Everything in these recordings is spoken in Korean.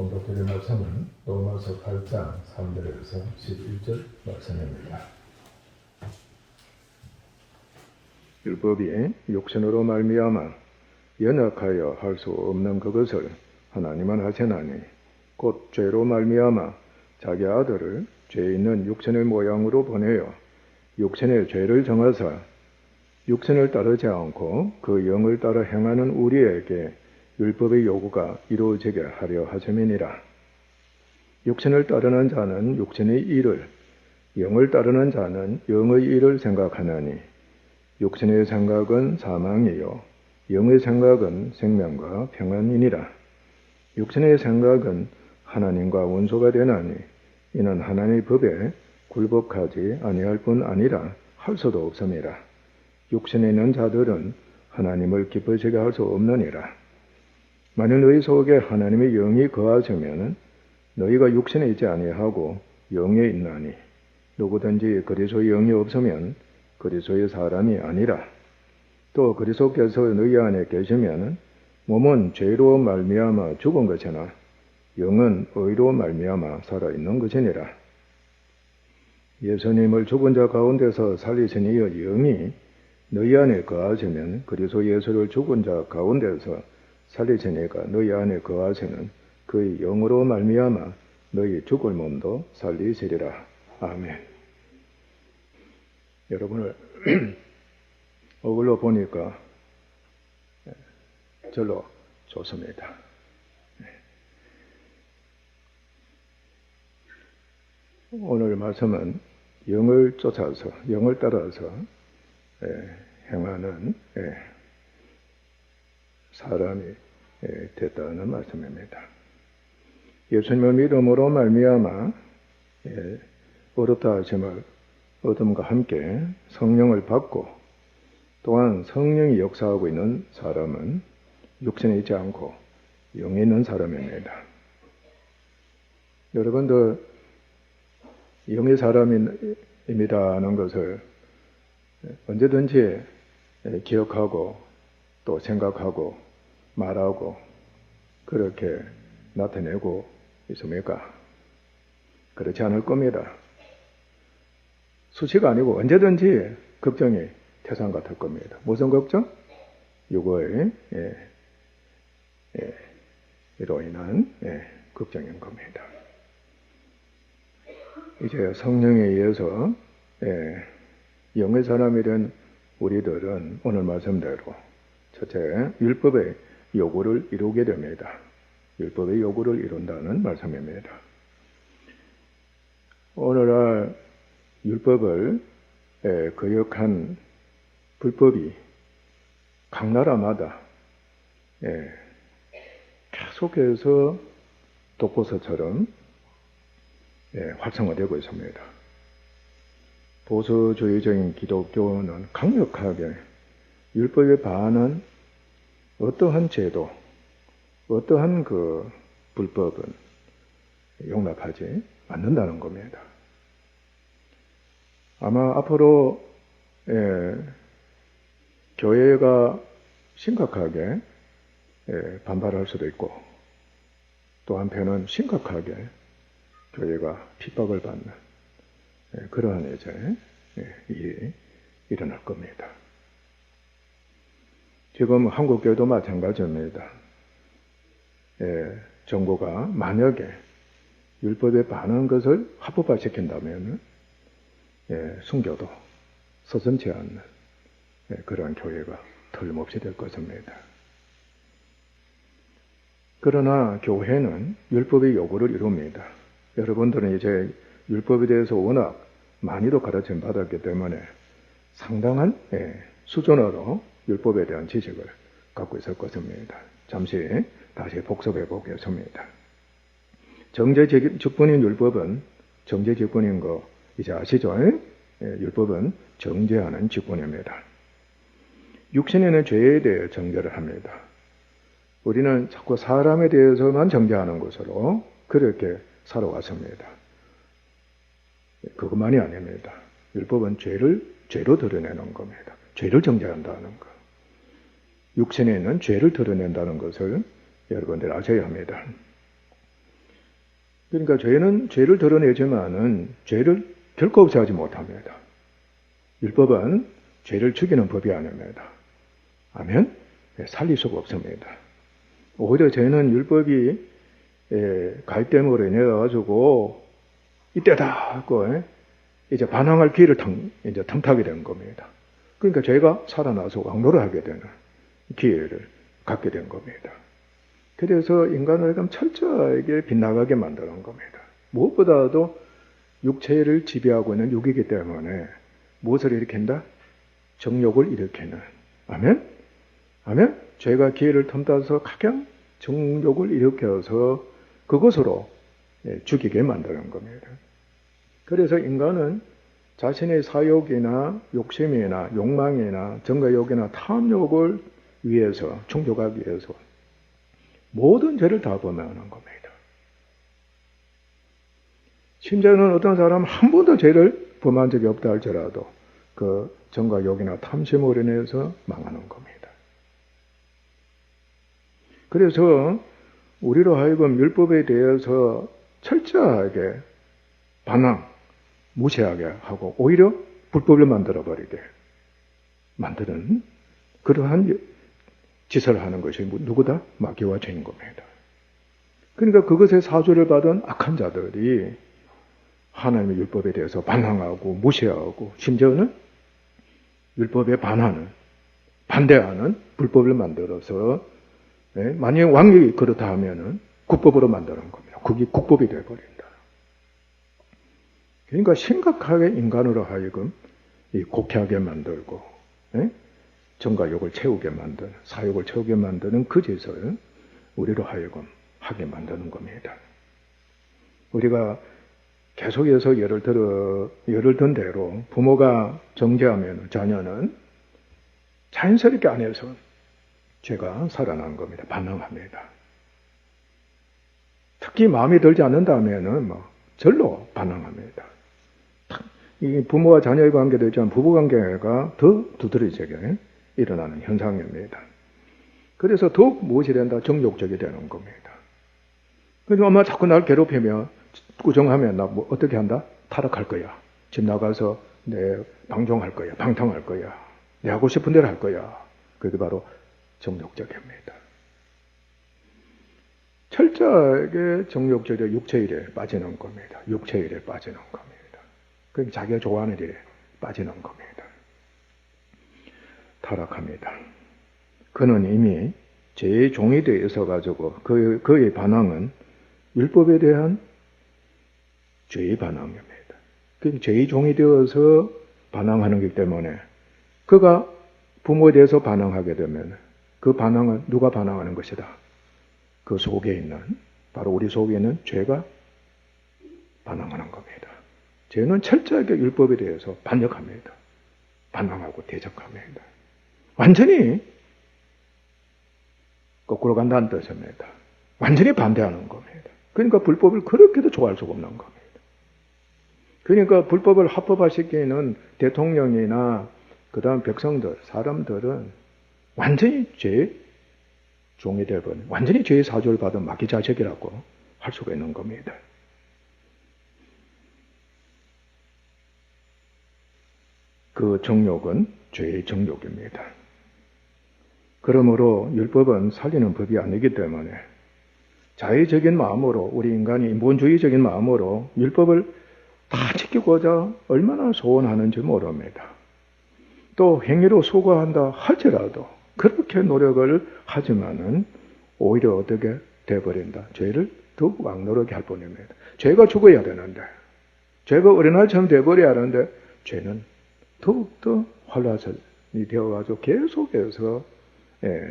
오늘 드릴 말씀은 로마서 8장 3절에서 11절 말씀입니다. 율법이 육신으로 말미암아 연약하여 할 수 없는 그것을 하나님은 하시나니 곧 죄로 말미암아 자기 아들을 죄 있는 육신의 모양으로 보내어 육신의 죄를 정하사 육신을 따르지 않고 그 영을 따라 행하는 우리에게 율법의 요구가 이루어지게 하려 하심이니라. 육신을 따르는 자는 육신의 일을, 영을 따르는 자는 영의 일을 생각하나니 육신의 생각은 사망이요 영의 생각은 생명과 평안이니라. 육신의 생각은 하나님과 원수가 되나니 이는 하나님의 법에 굴복하지 아니할 뿐 아니라 할 수도 없음이라. 육신에 있는 자들은 하나님을 기쁘시게 할 수 없느니라. 만일 너희 속에 하나님의 영이 거하시면 너희가 육신에 있지 아니하고 영에 있나니 누구든지 그리스도의 영이 없으면 그리스도의 사람이 아니라. 또 그리스도께서 너희 안에 계시면 몸은 죄로 말미암아 죽은 것이나 영은 의로 말미암아 살아있는 것이니라. 예수님을 죽은 자 가운데서 살리신 이의 영이 너희 안에 거하시면 그리스도 예수를 죽은 자 가운데서 살리시니까 너희 안에 거하시는 그의 영으로 말미암아 너희 죽을 몸도 살리시리라. 아멘. 여러분을 얼굴로 보니까 절로 좋습니다. 오늘 말씀은 영을 쫓아서, 영을 따라서 행하는 사람이 됐다는 말씀입니다. 예수님을 믿음으로 말미암아 어렵다 하심을 얻음과 함께 성령을 받고 또한 성령이 역사하고 있는 사람은 육신에 있지 않고 영에 있는 사람입니다. 여러분도 영의 사람입니다라는 것을 언제든지 기억하고 또 생각하고 말하고 그렇게 나타내고 있습니까? 그렇지 않을 겁니다. 수치가 아니고 언제든지 걱정이 태산 같을 겁니다. 무슨 걱정? 육어의 이로 인한 걱정인 겁니다. 이제 성령에 의해서 영의 사람이 된 우리들은 오늘 말씀대로 첫째, 율법의 요구를 이루게 됩니다. 율법의 요구를 이룬다는 말씀입니다. 오늘날 율법을 거역한 불법이 각 나라마다 계속해서 독고서처럼 활성화되고 있습니다. 보수주의적인 기독교는 강력하게 율법에 반한 어떠한 제도, 어떠한 그 불법은 용납하지 않는다는 겁니다. 아마 앞으로 교회가 심각하게 반발할 수도 있고 또 한편은 심각하게 교회가 핍박을 받는 그러한 이제 일이 일어날 겁니다. 지금 한국교회도 마찬가지입니다. 정부가 만약에 율법에 반한 것을 합법화시킨다면 순교도 서슴지 않는 그러한 교회가 틀림없이 될 것입니다. 그러나 교회는 율법의 요구를 이룹니다. 여러분들은 이제 율법에 대해서 워낙 많이도 가르침 받았기 때문에 상당한 수준으로 율법에 대한 지식을 갖고 있을 것입니다. 잠시 다시 복습해 보겠습니다. 정죄직분인 율법은 정죄직분인 거 이제 아시죠? 율법은 정죄하는 직분입니다. 육신에는 죄에 대해 정죄를 합니다. 우리는 자꾸 사람에 대해서만 정죄하는 것으로 그렇게 살아왔습니다. 그것만이 아닙니다. 율법은 죄로 드러내는 겁니다. 죄를 정죄한다는 것. 육신에 있는 죄를 드러낸다는 것을 여러분들 아셔야 합니다. 그러니까 죄는 죄를 드러내지만은 죄를 결코 없애하지 못합니다. 율법은 죄를 죽이는 법이 아닙니다. 아멘? 살릴 수가 없습니다. 오히려 죄는 율법이 가입됨으로 인해 가지고 이때다 하고 이제 반항할 기회를 이제 틈타게 되는 겁니다. 그러니까 죄가 살아나서 왕노를 하게 되는 기회를 갖게 된 겁니다. 그래서 인간을 철저하게 빗나가게 만드는 겁니다. 무엇보다도 육체를 지배하고 있는 육이기 때문에 무엇을 일으킨다? 정욕을 일으키는. 아멘? 아멘? 죄가 기회를 틈타서 가장 정욕을 일으켜서 그것으로 죽이게 만드는 겁니다. 그래서 인간은 자신의 사욕이나 욕심이나 욕망이나 정가욕이나 탐욕을 위해서, 충족하기 위해서 모든 죄를 다 범하는 겁니다. 심지어는 어떤 사람은 한 번도 죄를 범한 적이 없다 할지라도 그 정가욕이나 탐심으로 인해서 망하는 겁니다. 그래서 우리로 하여금 율법에 대해서 철저하게 반항, 무시하게 하고 오히려 불법을 만들어버리게 만드는 그러한 짓을 하는 것이 누구다? 마귀와 죄인 겁니다. 그러니까 그것의 사주를 받은 악한 자들이 하나님의 율법에 대해서 반항하고 무시하고 심지어는 율법에 반대하는 불법을 만들어서 만약에 왕이 그렇다 하면은 국법으로 만드는 겁니다. 그게 국법이 되어버린다. 그러니까 심각하게 인간으로 하여금 곡해하게 만들고 정가욕을 채우게 만드는, 사욕을 채우게 만드는 그 짓을 우리로 하여금 하게 만드는 겁니다. 우리가 계속해서 예를 든 대로 부모가 정죄하면 자녀는 자연스럽게 안에서 죄가 살아난 겁니다. 반응합니다. 특히 마음에 들지 않는다면은 절로 반응합니다. 이 부모와 자녀의 관계도 있지만 부부 관계가 더 두드러지게 일어나는 현상입니다. 그래서 더욱 무엇이 된다? 정욕적이 되는 겁니다. 그래서 엄마 자꾸 날 괴롭히면 꾸정하면 나 어떻게 한다? 타락할 거야. 집 나가서 내 방종할 거야. 방탕할 거야. 내 하고 싶은 대로 할 거야. 그게 바로 정욕적입니다. 철저하게 정욕적이 육체일에 빠지는 겁니다. 육체일에 빠지는 겁니다. 그러니까 자기가 좋아하는 일에 빠지는 겁니다. 타락합니다. 그는 이미 죄의 종이 되어 있어가지고 그의 반항은 율법에 대한 죄의 반항입니다. 그 죄의 종이 되어서 반항하는 것이기 때문에 그가 부모에 대해서 반항하게 되면 그 반항은 누가 반항하는 것이다? 그 속에 있는, 바로 우리 속에 있는 죄가 반항하는 겁니다. 죄는 철저하게 율법에 대해서 반역합니다. 반항하고 대적합니다. 완전히 거꾸로 간다는 뜻입니다. 완전히 반대하는 겁니다. 그러니까 불법을 그렇게도 좋아할 수가 없는 겁니다. 그러니까 불법을 합법화시키는 대통령이나 그 다음 백성들, 사람들은 완전히 죄의 종이 되어버린, 완전히 죄의 사주를 받은 마귀 자식이라고 할 수가 있는 겁니다. 그 정욕은 죄의 정욕입니다. 그러므로 율법은 살리는 법이 아니기 때문에 자의적인 마음으로, 우리 인간이 인본주의적인 마음으로 율법을 다 지키고자 얼마나 소원하는지 모릅니다. 또 행위로 수고한다 할지라도 그렇게 노력을 하지만은 오히려 어떻게 돼버린다. 죄를 더욱 왕노릇하게 할 뿐입니다. 죄가 죽어야 되는데, 죄가 어린아이처럼 돼버려야 하는데 죄는 더욱더 활화선이 되어가지고 계속해서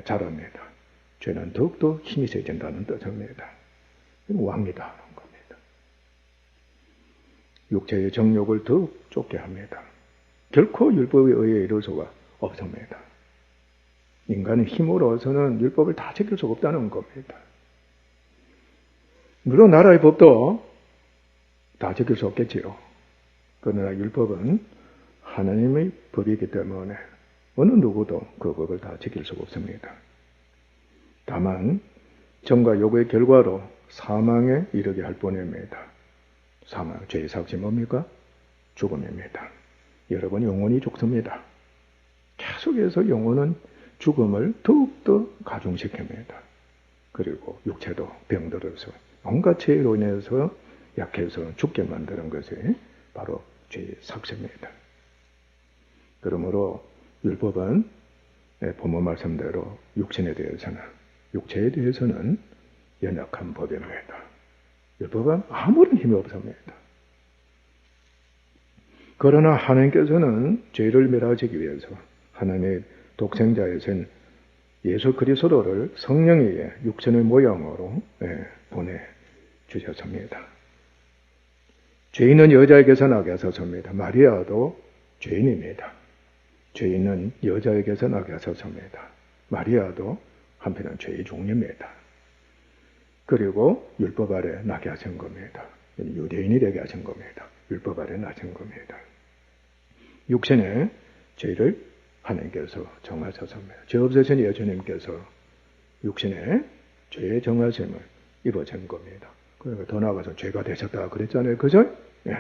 자랍니다. 죄는 더욱더 힘이 세진다는 뜻입니다. 왕이다 하는 겁니다. 육체의 정욕을 더욱 쫓게 합니다. 결코 율법에 의해 이룰 수가 없습니다. 인간의 힘으로서는 율법을 다 지킬 수가 없다는 겁니다. 물론 나라의 법도 다 지킬 수 없겠지요. 그러나 율법은 하나님의 법이기 때문에 어느 누구도 그 법을 다 지킬 수가 없습니다. 다만 정과 욕의 결과로 사망에 이르게 할 뻔입니다. 사망, 죄의 삭이 뭡니까? 죽음입니다. 여러분 영혼이 죽습니다. 계속해서 영혼은 죽음을 더욱더 가중시킵니다. 그리고 육체도 병들어서 온갖 죄로 인해서 약해서 죽게 만드는 것이 바로 죄의 삭입니다. 그러므로 율법은 본문 말씀대로 육체에 대해서는 연약한 법입니다. 율법은 아무런 힘이 없습니다. 그러나 하나님께서는 죄를 멸하시기 위해서 하나님의 독생자이신 예수 그리스도를 성령의 육신의 모양으로 보내주셨습니다. 죄인은 여자에게서 나게 하셨습니다. 마리아도 죄인입니다. 죄인은 여자에게서 나게 하셨습니다. 마리아도 한편은 죄의 종입니다. 그리고 율법 아래 나게 하신 겁니다. 유대인이 되게 하신 겁니다. 율법 아래 나신 겁니다. 육신의 죄를 하나님께서 정하셨습니다. 죄 없으신 예수님께서 육신의 죄의 정하심을 입어진 겁니다. 그러니까 더 나아가서 죄가 되셨다 그랬잖아요. 그죠? 예.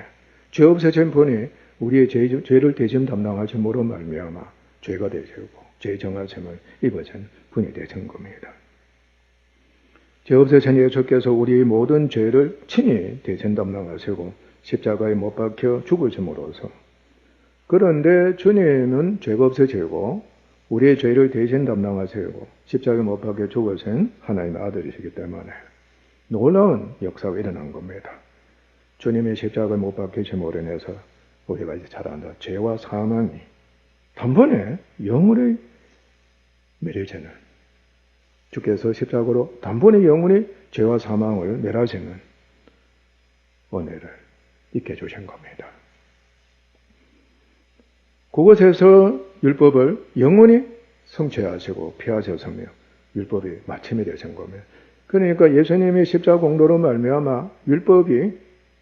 죄 없으신 분이 우리의 죄를 대신 담당하심으로 말미암아 죄가 되시고 죄의 정하심을 입어진 분이 되신 겁니다. 죄 없으신 예수께서 우리의 모든 죄를 친히 대신 담당하시고 십자가에 못 박혀 죽으심으로써 그런데 주님은 죄가 없으시고 우리의 죄를 대신 담당하시고 십자가에 못 박혀 죽으신 하나님의 아들이시기 때문에 놀라운 역사가 일어난 겁니다. 주님의 십자가에 못 박히심으로 인해서 우리가 이제 잘 안다. 죄와 사망이 단번에 영원히 멸해지는 주께서 십자가로 단번에 영원히 죄와 사망을 멸하시는 은혜를 있게 해주신 겁니다. 그곳에서 율법을 영원히 성취하시고 피하셨으며 율법이 마침이 되신 겁니다. 그러니까 예수님의 십자가 공로로 말미암아 율법이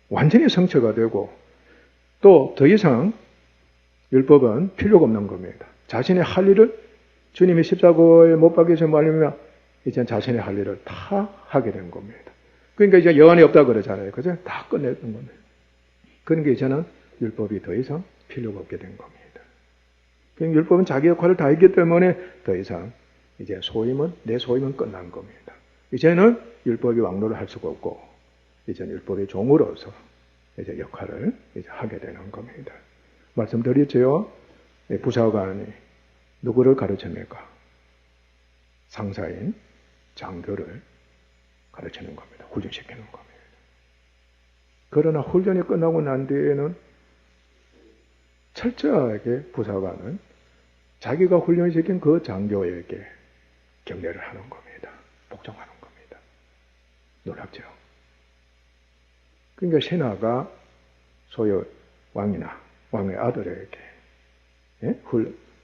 완전히 성취가 되고 또 더 이상 율법은 필요가 없는 겁니다. 자신의 할 일을 주님이 십자가에 못 박히신 말미암아 이제 자신의 할 일을 다 하게 된 겁니다. 그러니까 이제 여한이 없다 그러잖아요. 그죠? 다 끝냈던 겁니다. 그러니까 이제는 율법이 더 이상 필요가 없게 된 겁니다. 그러니까 율법은 자기 역할을 다 했기 때문에 더 이상 이제 내 소임은 끝난 겁니다. 이제는 율법이 왕노를 할 수가 없고 이제는 율법의 종으로서 이제 역할을 이제 하게 되는 겁니다. 말씀드렸죠? 부사관이 누구를 가르칩니까? 상사인 장교를 가르치는 겁니다. 훈련시키는 겁니다. 그러나 훈련이 끝나고 난 뒤에는 철저하게 부사관은 자기가 훈련시킨 그 장교에게 경례를 하는 겁니다. 복종하는 겁니다. 놀랍죠? 그러니까 신하가 소유 왕이나 왕의 아들에게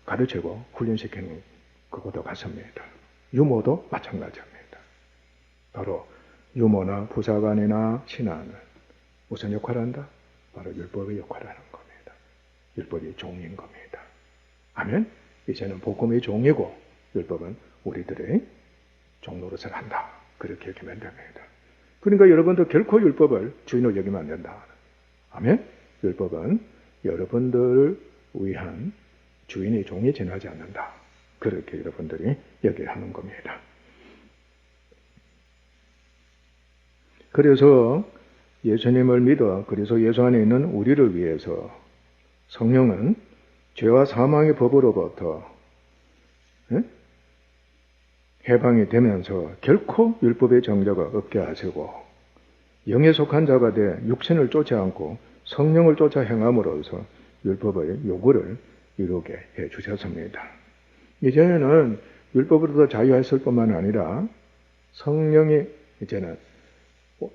가르치고 훈련시키는 그것도 같습니다. 유모도 마찬가지입니다. 바로 유모나 부사관이나 신하는 무슨 역할을 한다? 바로 율법의 역할을 하는 겁니다. 율법이 종인 겁니다. 아멘? 이제는 복음의 종이고 율법은 우리들의 종노릇을 한다. 그렇게 여기면 됩니다. 그러니까 여러분도 결코 율법을 주인으로 여기면 안 된다. 아멘? 율법은 여러분들을 위한 주인의 종이 지나지 않는다. 그렇게 여러분들이 여기를 하는 겁니다. 그래서 예수님을 믿어 그래서 예수 안에 있는 우리를 위해서 성령은 죄와 사망의 법으로부터 해방이 되면서 결코 율법의 정죄가 없게 하시고 영에 속한 자가 돼 육신을 쫓지 않고 성령을 쫓아 행함으로써 율법의 요구를 이루게 해 주셨습니다. 이제는 율법으로도 자유했을 뿐만 아니라 성령이 이제는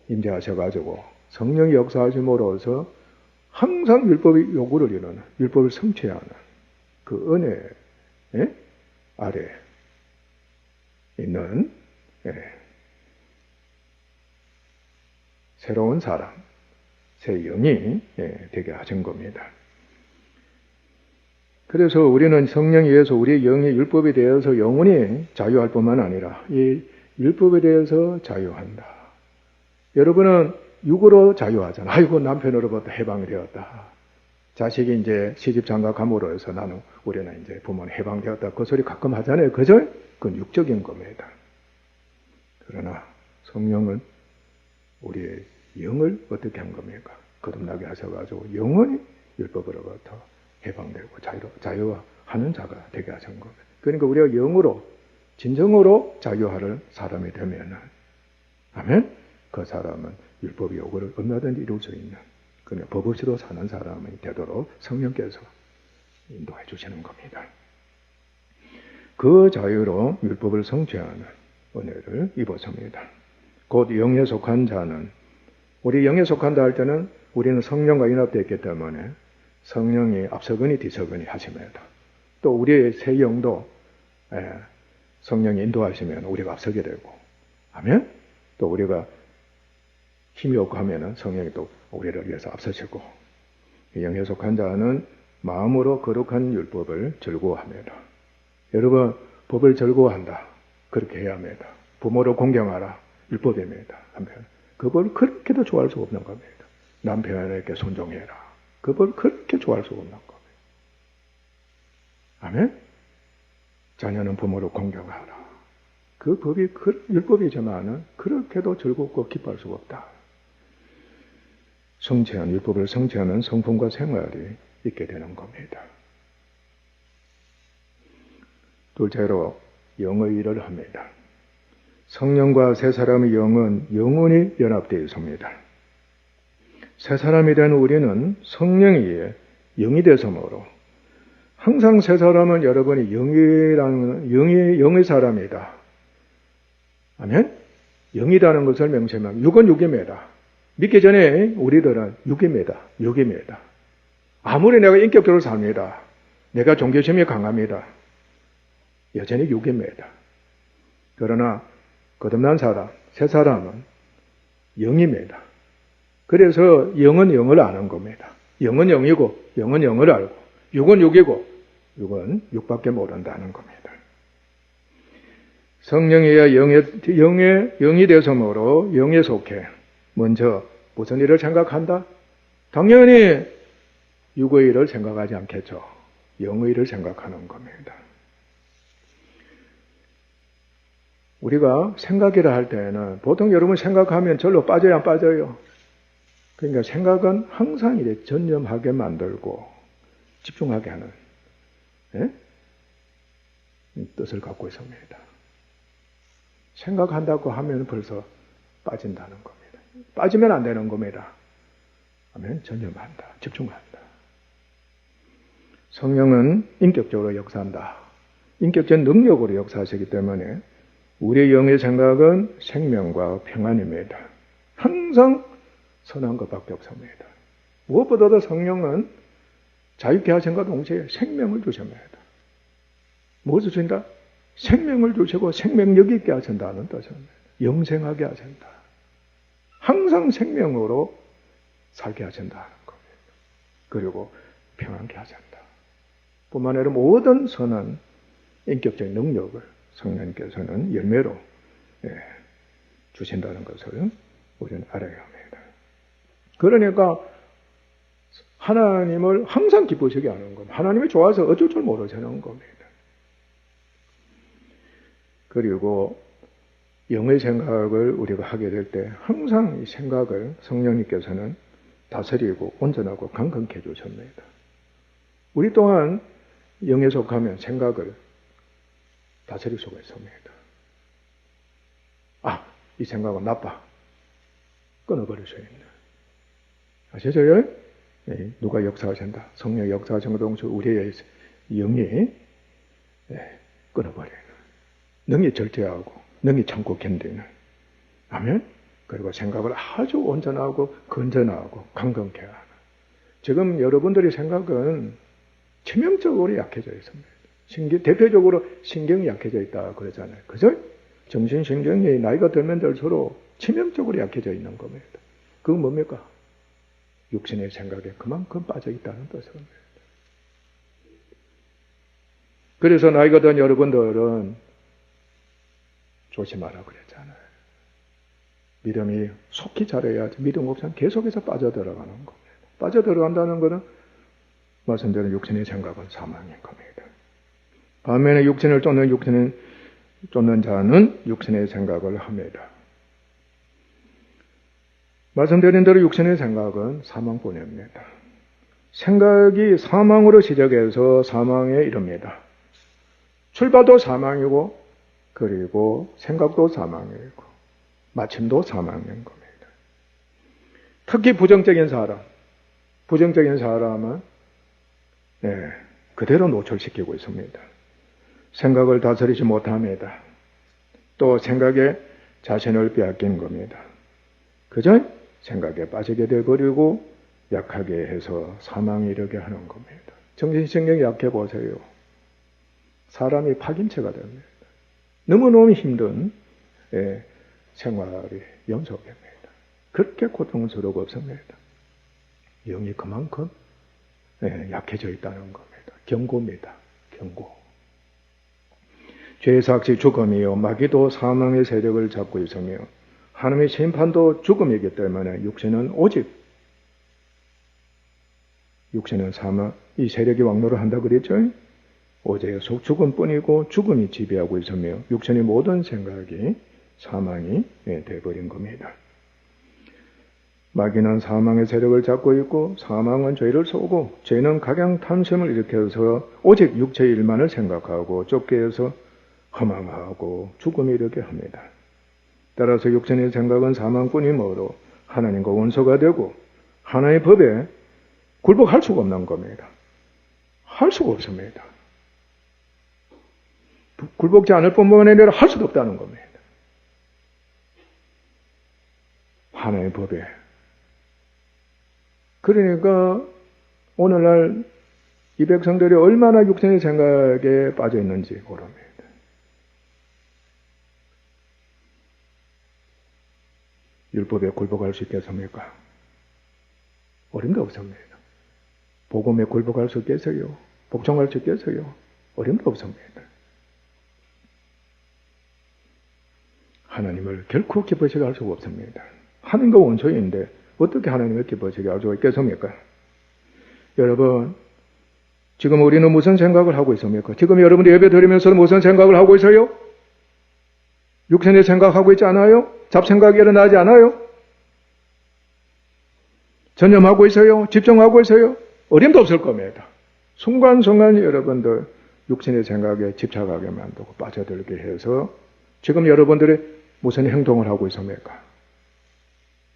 임재하셔가지고 성령이 역사하심으로써 항상 율법의 요구를 이루는 율법을 성취하는 그 은혜 아래 있는 새로운 사람, 새 영이 되게 하신 겁니다. 그래서 우리는 성령에 의해서 우리의 영이 율법에 대해서 영원히 자유할 뿐만 아니라 이 율법에 대해서 자유한다. 여러분은 육으로 자유하잖아. 아이고, 남편으로부터 해방이 되었다. 자식이 이제 시집 장가 감으로 해서 우리는 이제 부모는 해방되었다. 그 소리 가끔 하잖아요. 그죠? 그건 육적인 겁니다. 그러나 성령은 우리의 영을 어떻게 한 겁니까? 거듭나게 하셔가지고 영원히 율법으로부터 해방되고 자유하는 자가 되게 하신 겁니다. 그러니까 우리가 영으로 진정으로 자유하는 사람이 되면은, 아멘? 그 사람은 율법의 요구를 얼마든지 이룰 수 있는, 그러니까 법 없이도 사는 사람이 되도록 성령께서 인도해 주시는 겁니다. 그 자유로 율법을 성취하는 은혜를 입었습니다. 곧 영에 속한 자는, 우리 영에 속한다 할 때는 우리는 성령과 연합되어 있기 때문에 성령이 앞서거니 뒤서거니 하십니다. 또 우리의 새 영도 성령이 인도하시면 우리가 앞서게 되고, 아멘? 또 우리가 힘이 없고 하면은 성령이 또 우리를 위해서 앞서시고, 영에 속한 자는 마음으로 거룩한 율법을 즐거워합니다. 여러분, 법을 즐거워한다. 그렇게 해야 합니다. 부모를 공경하라. 율법입니다. 한편. 그 법을 그렇게도 좋아할 수 없는 겁니다. 남편에게 순종해라. 그 법을 그렇게 좋아할 수 없는 겁니다. 아멘? 자녀는 부모를 공경하라. 그 법이 율법이지만은 그렇게도 즐겁고 기뻐할 수가 없다. 율법을 성취하는 성품과 생활이 있게 되는 겁니다. 둘째로 영의 일을 합니다. 성령과 새 사람의 영은 영원히 연합되어 있습니다. 새 사람이 된 우리는 성령이 영이 되므로 항상 새 사람은 여러분이 영의 사람이다. 아멘? 영이라는 것을 명시하면 육은 육입니다. 믿기 전에 우리들은 육입니다. 아무리 내가 인격적으로 삽니다. 내가 종교심이 강합니다. 여전히 육입니다. 그러나 거듭난 사람, 새 사람은 영입니다. 그래서 영은 영을 아는 겁니다. 영은 영이고 영은 영을 알고 육은 육이고 육은 육밖에 모른다는 겁니다. 성령이야 영이 되서므로 영에 속해 먼저 무슨 일을 생각한다? 당연히 육의 일을 생각하지 않겠죠. 영의 일을 생각하는 겁니다. 우리가 생각이라 할 때는 보통 여러분 생각하면 절로 빠져야 안 빠져요. 그러니까 생각은 항상 이렇게 전념하게 만들고 집중하게 하는 뜻을 갖고 있습니다. 생각한다고 하면 벌써 빠진다는 겁니다. 빠지면 안 되는 겁니다. 하면 전념한다. 집중한다. 성령은 인격적으로 역사한다. 인격적 능력으로 역사하시기 때문에 우리의 영의 생각은 생명과 평안입니다. 항상 선한 것밖에 없습니다. 무엇보다도 성령은 자유케 하신과 동시에 생명을 주십니다. 무엇을 주신다? 생명을 주시고 생명력 있게 하신다는 뜻입니다. 영생하게 하신다. 항상 생명으로 살게 하신다는 겁니다. 그리고 평안케 하신다. 뿐만 아니라 모든 선한 인격적인 능력을 성령께서는 열매로 주신다는 것을 우리는 알아야 합니다. 그러니까 하나님을 항상 기쁘시게 하는 겁니다. 하나님이 좋아서 어쩔 줄 모르시는 겁니다. 그리고 영의 생각을 우리가 하게 될 때 항상 이 생각을 성령님께서는 다스리고 온전하고 강건케 해주십니다. 우리 또한 영에 속하면 생각을 다스릴 수가 있습니다. 이 생각은 나빠. 끊어버릴 수 있는. 아시죠? 누가 역사하신다. 성령이 역사하신 것 동시에 우리의 영이 끊어버리는. 능히 절제하고 능히 참고 견디는. 아멘? 그리고 생각을 아주 온전하고 건전하고 강건케 하는. 지금 여러분들의 생각은 치명적으로 약해져 있습니다. 대표적으로 신경이 약해져 있다 그러잖아요. 그죠? 정신신경이 나이가 들면 들수록 치명적으로 약해져 있는 겁니다. 그건 뭡니까? 육신의 생각에 그만큼 빠져 있다는 뜻입니다. 그래서 나이가 든 여러분들은 조심하라 그랬잖아요. 믿음이 속히 잘해야지 믿음 없으면 계속해서 빠져들어가는 겁니다. 빠져들어간다는 것은 말씀대로 육신의 생각은 사망인 겁니다. 반면에 육신을 쫓는 자는 육신의 생각을 합니다. 말씀드린 대로 육신의 생각은 사망뿐입니다. 생각이 사망으로 시작해서 사망에 이릅니다. 출발도 사망이고 그리고 생각도 사망이고 마침도 사망인 겁니다. 특히 부정적인 사람은 그대로 노출시키고 있습니다. 생각을 다스리지 못합니다. 또 생각에 자신을 빼앗긴 겁니다. 그저 생각에 빠지게 되어버리고 약하게 해서 사망에 이르게 하는 겁니다. 정신신경이 약해 보세요. 사람이 파김치가 됩니다. 너무너무 힘든 생활이 연속입니다. 그렇게 고통스럽고 없습니다. 영이 그만큼 약해져 있다는 겁니다. 경고입니다. 경고. 죄의 삭시 죽음이요 마귀도 사망의 세력을 잡고 있으며 하나님의 심판도 죽음이기 때문에 육신은 사망, 이 세력이 왕노를 한다 그랬죠? 오직 속 죽음뿐이고 죽음이 지배하고 있으며 육신의 모든 생각이 사망이 되어버린 겁니다. 마귀는 사망의 세력을 잡고 있고 사망은 죄를 쏘고 죄는 각양 탐심을 일으켜서 오직 육체의 일만을 생각하고 쫓게 해서 허망하고 죽음이 이르게 합니다. 따라서 육신의 생각은 사망뿐이므로 하나님과 원수가 되고 하나님의 법에 굴복할 수가 없는 겁니다. 할 수가 없습니다. 굴복지 않을 뿐만 아니라 할 수도 없다는 겁니다. 하나님의 법에. 그러니까 오늘날 이 백성들이 얼마나 육신의 생각에 빠져 있는지 모릅니다. 율법에 굴복할 수 있겠습니까? 어림도 없습니다. 복음에 굴복할 수 있겠어요? 복종할 수 있겠어요? 어림도 없습니다. 하나님을 결코 기쁘시게 할 수가 없습니다. 하나님과 원수인데 어떻게 하나님을 기쁘시게 할 수가 있겠습니까? 여러분, 지금 우리는 무슨 생각을 하고 있습니까? 지금 여러분이 예배 드리면서 무슨 생각을 하고 있어요? 육신의 생각하고 있지 않아요? 잡생각이 일어나지 않아요? 전념하고 있어요? 집중하고 있어요? 어림도 없을 겁니다. 순간순간 여러분들 육신의 생각에 집착하게 만들고 빠져들게 해서 지금 여러분들이 무슨 행동을 하고 있습니까?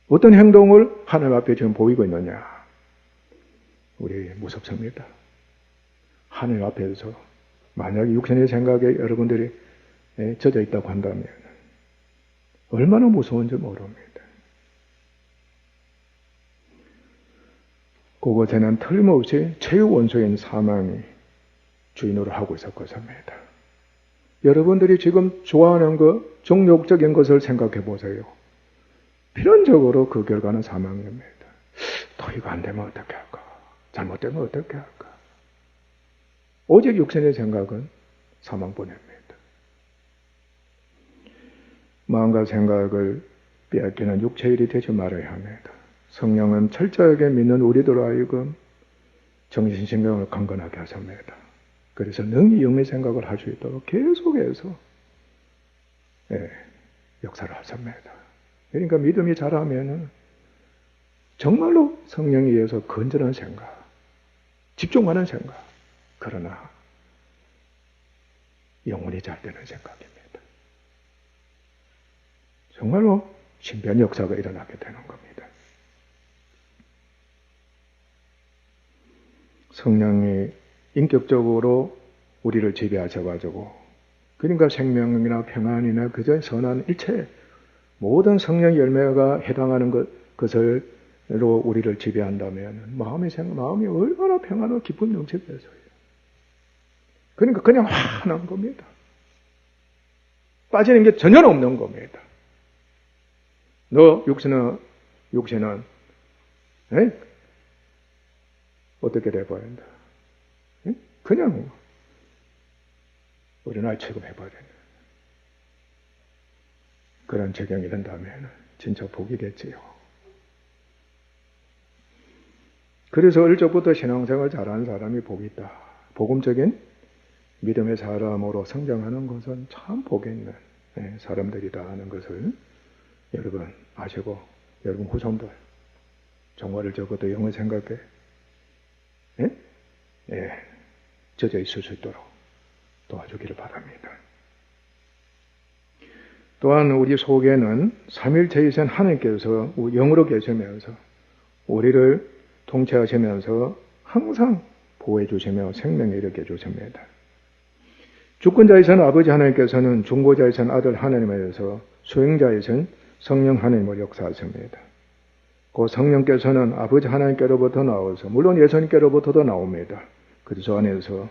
어떤 행동을 하나님 앞에 지금 보이고 있느냐? 우리 무섭습니다. 하나님 앞에서 만약에 육신의 생각에 여러분들이 젖어 있다고 한다면 얼마나 무서운지 모릅니다. 그곳에는 틀림없이 최후 원수인 사망이 주인으로 하고 있을 것입니다. 여러분들이 지금 좋아하는 것, 정욕적인 것을 생각해 보세요. 필연적으로 그 결과는 사망입니다. 또 이거 안 되면 어떻게 할까? 잘못되면 어떻게 할까? 오직 육신의 생각은 사망뿐입니다. 마음과 생각을 빼앗기는 육체의 일이 되지 말아야 합니다. 성령은 철저하게 믿는 우리들로 하여금 정신신경을 강건하게 하십니다. 그래서 능히 영의 생각을 할 수 있도록 계속해서 역사를 하십니다. 그러니까 믿음이 자라면 정말로 성령에 의해서 건전한 생각, 집중하는 생각, 그러나 영혼이 잘 되는 생각입니다. 정말로 신비한 역사가 일어나게 되는 겁니다. 성령이 인격적으로 우리를 지배하셔가지고 그러니까 생명이나 평안이나 그저 선한 일체 모든 성령의 열매가 해당하는 것으로 우리를 지배한다면 마음이 얼마나 평안하고 기쁨이 넘치겠어요. 그러니까 그냥 환한 겁니다. 빠지는 게 전혀 없는 겁니다. 너 육신은 어떻게 돼버린다. 그냥 어린아이 취급해버리는 그런 적용이 된다면 진짜 복이겠지요. 그래서 어릴 적부터 신앙생활 잘하는 사람이 복이 있다. 복음적인 믿음의 사람으로 성장하는 것은 참 복이 있는 사람들이다 하는 것을 여러분 아시고, 여러분 후손들 정화를 적어도 영을 생각해 젖어 있을 수 있도록 도와주기를 바랍니다. 또한 우리 속에는 삼일체이신 하나님께서 영으로 계시면서 우리를 통치하시면서 항상 보호해 주시며 생명에 이르게 주십니다. 주권자이신 아버지 하나님께서는 중보자이신 아들 하나님에서 수행자이신 성령 하나님을 역사하십니다. 그 성령께서는 아버지 하나님께로부터 나와서 물론 예수님께로부터도 나옵니다. 그리스도 안에서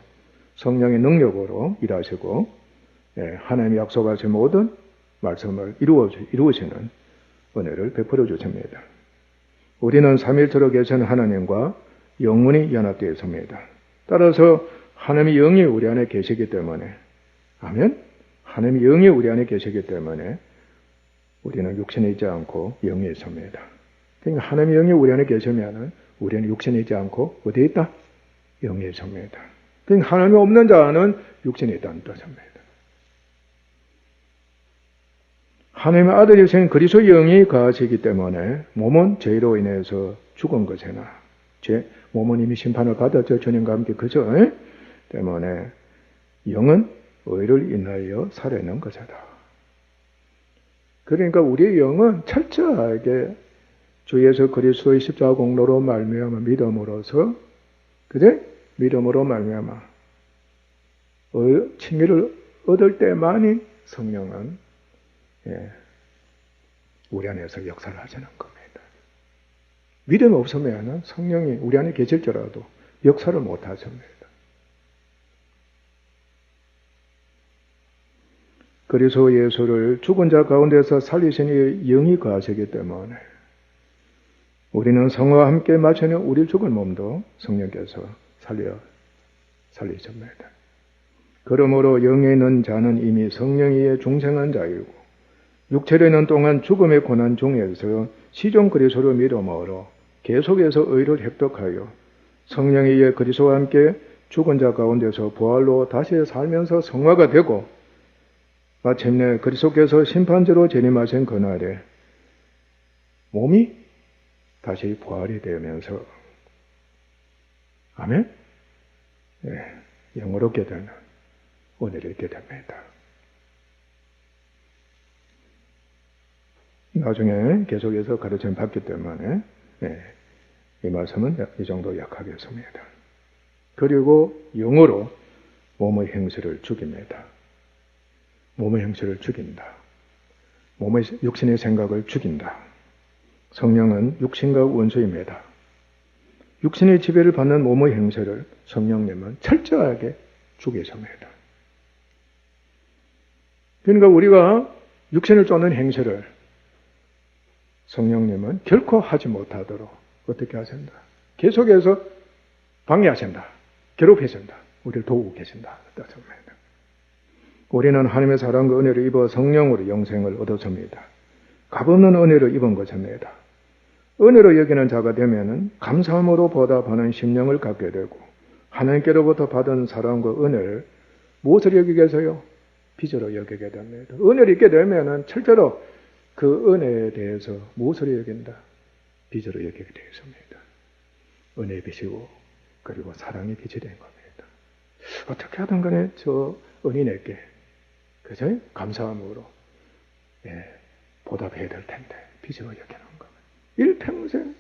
성령의 능력으로 일하시고 하나님이 약속하신 모든 말씀을 이루시는 은혜를 베풀어 주십니다. 우리는 삼일체로 계신 하나님과 영원히 연합되어 있습니다. 따라서 하나님의 영이 우리 안에 계시기 때문에, 아멘? 하나님의 영이 우리 안에 계시기 때문에 우리는 육신에 있지 않고 영에 있습니다. 그러니까 하나님의 영이 우리 안에 계시면 우리는 육신에 있지 않고 어디에 있다? 영에 있습니다. 그러니까 하나님이 없는 자는 육신에 있다는 뜻입니다. 하나님의 아들이신 그리스도의 영이 거하시기 때문에 몸은 죄로 인해서 죽은 것이나 몸은 이미 심판을 받았죠. 주님과 함께 그죠? 때문에 영은 의를 인하여 살아있는 것이다. 그러니까 우리의 영은 철저하게 주 예수 그리스도의 십자가 공로로 말미암아 믿음으로서 그제 믿음으로 말미암아 칭의를 얻을 때만이 성령은 우리 안에서 역사를 하시는 겁니다. 믿음이 없으면 성령이 우리 안에 계실지라도 역사를 못 하십니다. 그리스도 예수를 죽은 자 가운데서 살리시니 영이 거하시기 때문에 우리는 성화와 함께 마시는 우리 죽은 몸도 성령께서 살리십니다. 그러므로 영에 있는 자는 이미 성령이의 중생한 자이고 육체로 있는 동안 죽음의 고난 중에서 시종 그리스도를 믿음으로 계속해서 의를 획득하여 성령에 의해 그리스도와 함께 죽은 자 가운데서 부활로 다시 살면서 성화가 되고 마침내 그리스도께서 심판자로 재림하신 그날에 몸이 다시 부활이 되면서 아멘? 영원롭게 되는 은혜를 얻게 됩니다. 나중에 계속해서 가르침을 받기 때문에 이 말씀은 이 정도 약하겠습니다. 그리고 영으로 몸의 행실을 죽입니다. 몸의 행실을 죽인다. 몸의 육신의 생각을 죽인다. 성령은 육신과 원수입니다. 육신의 지배를 받는 몸의 행실을 성령님은 철저하게 죽이십니다. 그러니까 우리가 육신을 쫓는 행실을 성령님은 결코 하지 못하도록 어떻게 하신다? 계속해서 방해하신다. 괴롭히신다. 우리를 도우고 계신다. 뜻입니다. 우리는 하나님의 사랑과 은혜를 입어 성령으로 영생을 얻었습니다. 값없는 은혜를 입은 것입니다. 은혜로 여기는 자가 되면은 감사함으로 보답하는 심령을 갖게 되고 하나님께로부터 받은 사랑과 은혜를 무엇을 여기겠어요? 빚으로 여기게 됩니다. 은혜를 입게 되면은 철저로 그 은혜에 대해서 무엇을 여긴다? 빚으로 여기게 되었습니다. 은혜의 빚이고 그리고 사랑의 빚이 된 겁니다. 어떻게 하든 간에 저 은인에게 그죠? 감사함으로 보답해야 될 텐데 빚으로 여기는 겁니다. 일평생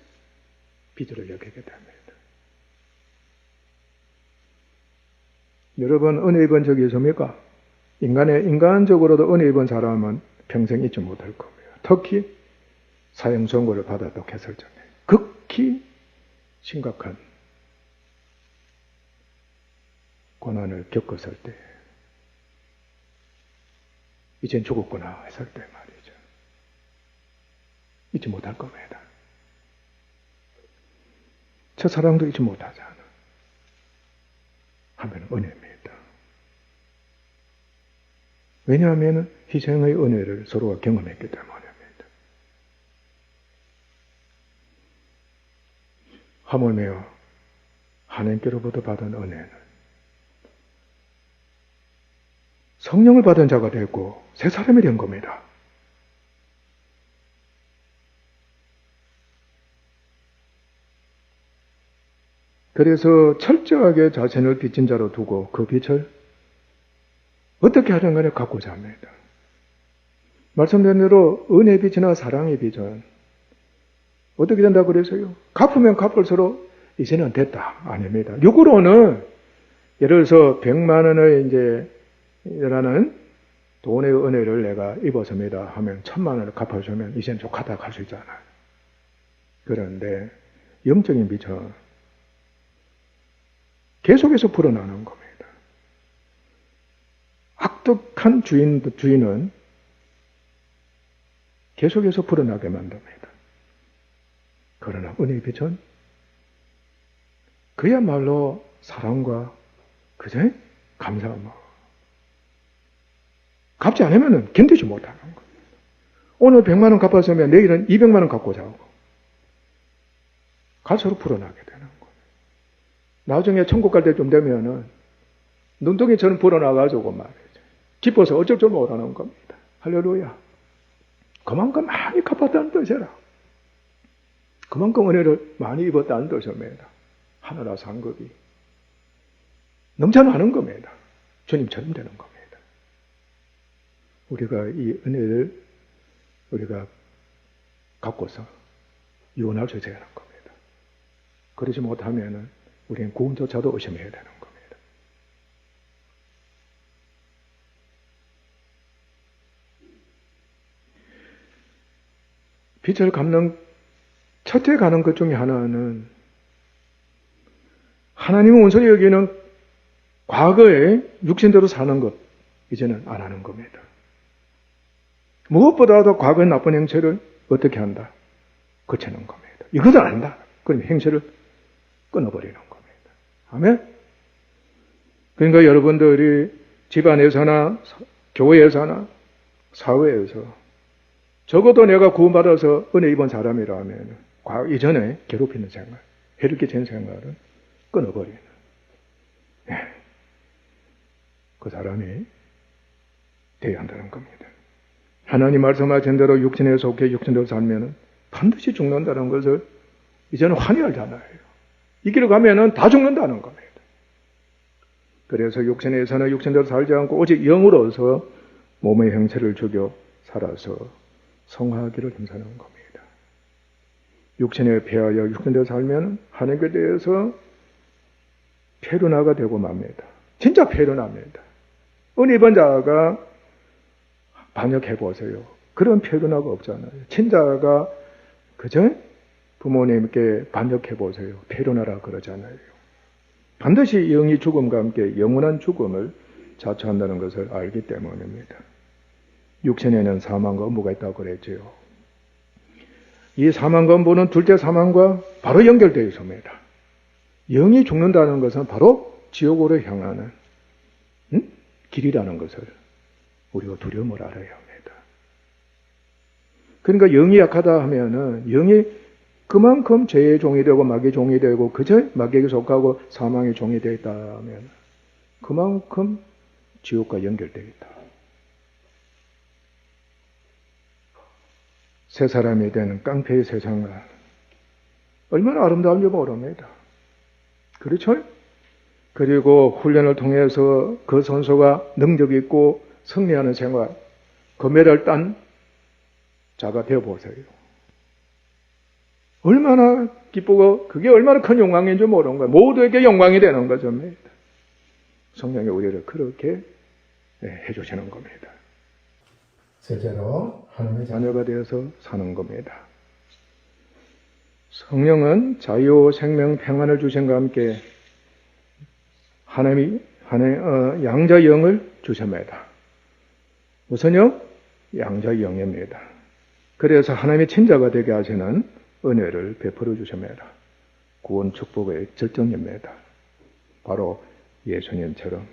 빚으로 여기게 됩니다. 여러분 은혜 입은 적이 있습니까? 인간적으로도 은혜 입은 사람은 평생 잊지 못할 겁니다. 특히 사형 선고를 받았다고 했을 적에 극히 심각한 고난을 겪었을 때 이젠 죽었구나 했을 때 말이죠. 잊지 못할 겁니다. 첫사랑도 잊지 못하잖아. 하면 은혜입니다. 왜냐하면 희생의 은혜를 서로가 경험했기 때문입니다. 하물며 하나님께로부터 받은 은혜는 성령을 받은 자가 되고 새 사람이 된 겁니다. 그래서 철저하게 자신을 빚진 자로 두고 그 빛을 어떻게 하든 간에 갖고자 합니다. 말씀드린 대로 은혜의 빛이나 사랑의 빛은 어떻게 된다고 그래서요? 갚으면 갚을수록 이제는 됐다. 아닙니다. 육으로는 예를 들어서 100만 원의 이제 라는 돈의 은혜를 내가 입었습니다 하면 1000만 원을 갚아주면 이제는 족하다 갈 수 있잖아요. 그런데 영적인 빛은 계속해서 불어나는 겁니다. 악독한 주인은 계속해서 불어나게 만듭니다. 그러나 은혜의 빛은 그야말로 사랑과 그저 감사함. 갚지 않으면 견디지 못하는 겁니다. 오늘 100만 원 갚았으면 내일은 200만 원 갚고자 하고 갈수록 불어나게 되는 거예요. 나중에 천국 갈 때쯤 되면은 눈덩이처럼 불어나가지고 말이죠. 기뻐서 어쩔 줄 모르는 겁니다. 할렐루야. 그만큼 많이 갚았다는 뜻이라. 그만큼 은혜를 많이 입었다는 뜻입니다. 하늘나라 상급이 넘쳐나는 겁니다. 주님처럼 되는 겁니다. 우리가 이 은혜를 우리가 갖고서 유언할 수 있어야 하는 겁니다. 그러지 못하면 우리는 구원조차도 의심해야 되는 겁니다. 빛을 갚는 첫째 가는 것 중에 하나는 하나님의 온전히 여기는 과거에 육신대로 사는 것 이제는 안 하는 겁니다. 무엇보다도 과거의 나쁜 행실을 어떻게 한다? 고치는 겁니다. 이것은 아니다. 그럼 행실을 끊어버리는 겁니다. 아멘? 그러니까 여러분들이 집안에서나 교회에서나 사회에서 적어도 내가 구원받아서 은혜 입은 사람이라면 이전에 괴롭히는 생활, 해를 끼치는 생활은 끊어버리는 그 사람이 되어야 한다는 겁니다. 하나님 말씀하신 대로 육신에 속해 육신대로 살면 반드시 죽는다는 것을 이제는 환히 알잖아요. 이 길을 가면 다 죽는다는 겁니다. 그래서 육신에서는 육신대로 살지 않고 오직 영으로서 몸의 형체를 죽여 살아서 성화하기를 힘쓰는 겁니다. 육신에 패하여 육신대로 살면 하나님께 대해서 페루나가 되고 맙니다. 진짜 페루나입니다. 은혜 입은 자가 반역해 보세요. 그런 페루나가 없잖아요. 친자가 그저 부모님께 반역해 보세요. 페루나라 그러잖아요. 반드시 영이 죽음과 함께 영원한 죽음을 자초한다는 것을 알기 때문입니다. 육신에는 사망과 음부가 있다고 그랬죠. 이 사망과 음부는 둘째 사망과 바로 연결되어 있습니다. 영이 죽는다는 것은 바로 지옥으로 향하는 길이라는 것을 우리가 두려움을 알아야 합니다. 그러니까 영이 약하다 하면은 영이 그만큼 죄의 종이 되고 마귀의 종이 되고 그저 마귀에게 속하고 사망의 종이 되어 있다 하면 그만큼 지옥과 연결되어 있다. 새 사람이 되는 깡패의 세상은 얼마나 아름다운지 모릅니다. 그렇죠? 그리고 훈련을 통해서 그 선수가 능력 있고 승리하는 생활, 금메달 딴 자가 되어보세요. 얼마나 기쁘고 그게 얼마나 큰 영광인지 모르는 거예요. 모두에게 영광이 되는 거죠. 성령이 우리를 그렇게 해주시는 겁니다. 셋째로 하나님의 자녀가 되어서 사는 겁니다. 성령은 자유, 생명, 평안을 주심과 함께 하나님이 양자 영을 주십니다. 무슨 영? 양자 영입니다. 그래서 하나님의 친자가 되게 하시는 은혜를 베풀어 주십니다. 구원 축복의 절정입니다. 바로 예수님처럼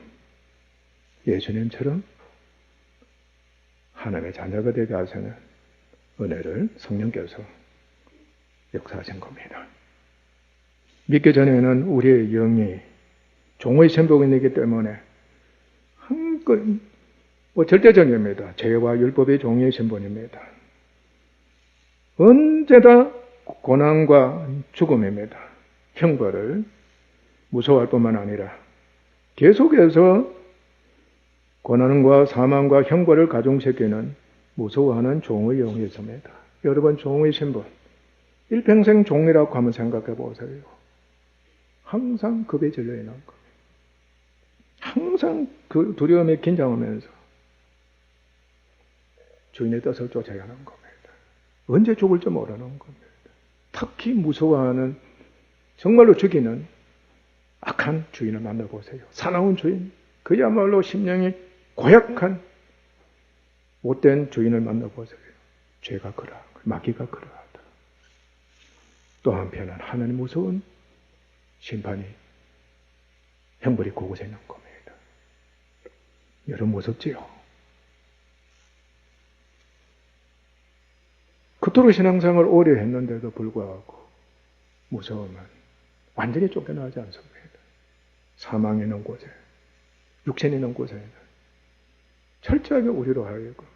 하나님의 자녀가 되게 하시는 은혜를 성령께서 역사하신 겁니다. 믿기 전에는 우리의 영이 종의 신분이기 때문에 한껏 절대적입니다. 죄와 율법의 종의 신분입니다. 언제나 고난과 죽음입니다. 형벌을 무서워할 뿐만 아니라 계속해서 고난과 사망과 형벌을 가중시키는 무서워하는 종의 영이 있습니다. 여러분, 종의 신분, 일평생 종이라고 한번 생각해 보세요. 항상 겁에 질려 있는 겁니다. 항상 그 두려움에 긴장하면서 주인의 뜻을 쫓아야 하는 겁니다. 언제 죽을지 모르는 겁니다. 특히 무서워하는, 정말로 죽이는 악한 주인을 만나보세요. 사나운 주인, 그야말로 심령이 고약한 못된 주인을 만나보세요. 죄가 그러하고 마귀가 그러하다. 또 한편은 하나님 무서운 심판이, 형벌이 그곳에 있는 겁니다. 여러분 무섭지요? 그토록 신앙생활을 오래 했는데도 불구하고 무서움은 완전히 쫓겨나지 않습니다. 사망이 있는 곳에, 육신이 있는 곳에는 철저하게 우리로 하여금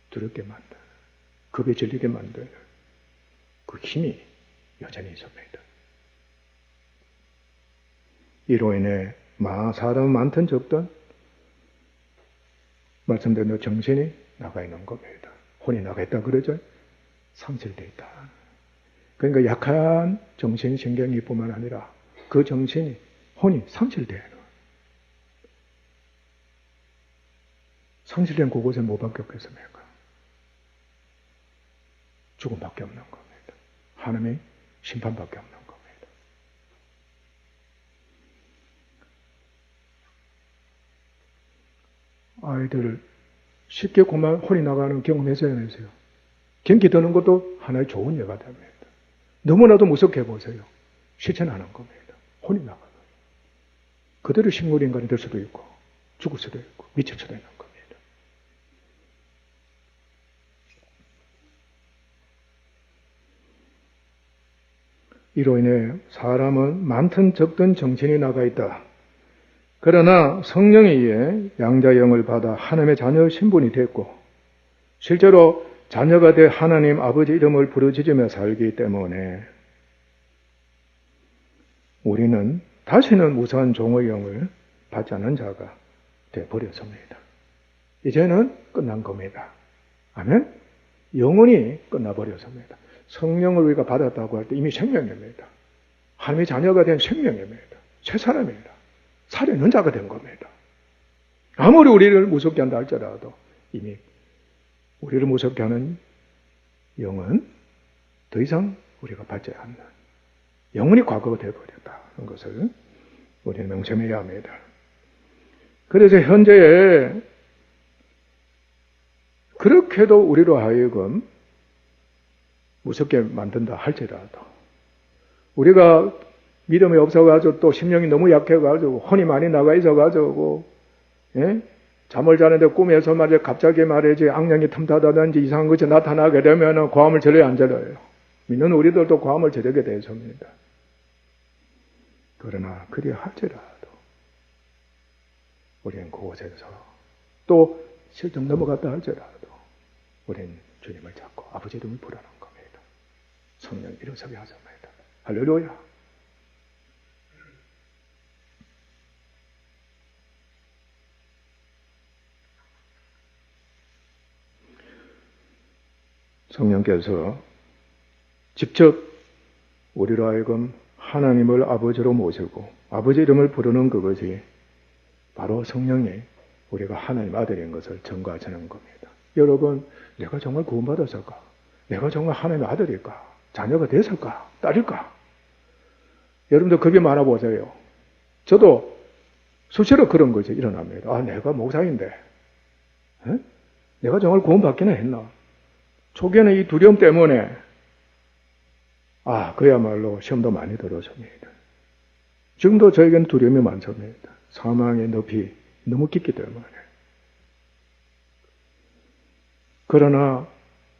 두렵게 만드는, 겁에 질리게 만드는 그 힘이 여전히 있습니다. 이로 인해 사람 많든 적든 말씀대로 정신이 나가 있는 겁니다. 혼이 나가 있다 그러죠? 상실되어 있다. 그러니까 약한 정신신경이 뿐만 아니라 그 정신이, 혼이 상실되어 있는, 상실된 그곳에 뭐밖에 없겠습니까? 죽음밖에 없는 겁니다. 하나님의 심판밖에 없는 겁니다. 아이들 쉽게 그만 혼이 나가는 경험 했어요, 안 했어요? 경기 드는 것도 하나의 좋은 예가 됩니다. 너무나도 무섭게 해보세요. 실천하는 겁니다. 혼이 나가요. 그대로 식물인간이 될 수도 있고 죽을 수도 있고 미칠 수도 있는 겁니다. 이로 인해 사람은 많든 적든 정신이 나가 있다. 그러나 성령에 의해 양자영을 받아 하나님의 자녀 신분이 됐고 실제로 자녀가 돼 하나님 아버지 이름을 부르짖으며 살기 때문에 우리는 다시는 무서운 종의 영을 받지 않는 자가 되어버렸습니다. 이제는 끝난 겁니다. 아멘? 영원히 끝나버렸습니다. 성령을 우리가 받았다고 할 때 이미 생명입니다. 하나님의 자녀가 된 생명입니다. 새 사람입니다. 살아있는 자가 된 겁니다. 아무리 우리를 무섭게 한다 할지라도 이미 우리를 무섭게 하는 영은 더 이상 우리가 받지 않는 영원히 과거가 되어버렸다는 것을 우리는 명심해야 합니다. 그래서 현재에 그렇게도 우리로 하여금 무섭게 만든다 할지라도 우리가 믿음이 없어가지고 또 심령이 너무 약해가지고 혼이 많이 나가 있어가지고 잠을 자는데 꿈에서 말이야 갑자기 말이지 악령이 틈타다든지 이상한 것이 나타나게 되면 고함을 절어야 안 절어요. 믿는 우리들도 고함을 지르게 되었습니다. 그러나 그리 할지라도 우리는 그곳에서 또 실점 넘어갔다 할지라도 우리는 주님을 찾고 아버지 이름을 부르는 겁니다. 성령 일어서게 하십니다. 할렐루야. 성령께서 직접 우리로 하여금 하나님을 아버지로 모시고 아버지 이름을 부르는 그것이 바로 성령이 우리가 하나님 아들인 것을 증거하시는 겁니다. 여러분, 내가 정말 구원받았을까? 내가 정말 하나님의 아들일까? 자녀가 됐을까? 딸일까? 여러분들 겁이 많아 보세요. 저도 수시로 그런 것이 일어납니다. 아, 내가 목사인데 내가 정말 구원받기는 했나? 초기에는 이 두려움 때문에 그야말로 시험도 많이 들었습니다. 지금도 저에게는 두려움이 많습니다. 사망의 높이 너무 깊기 때문에. 그러나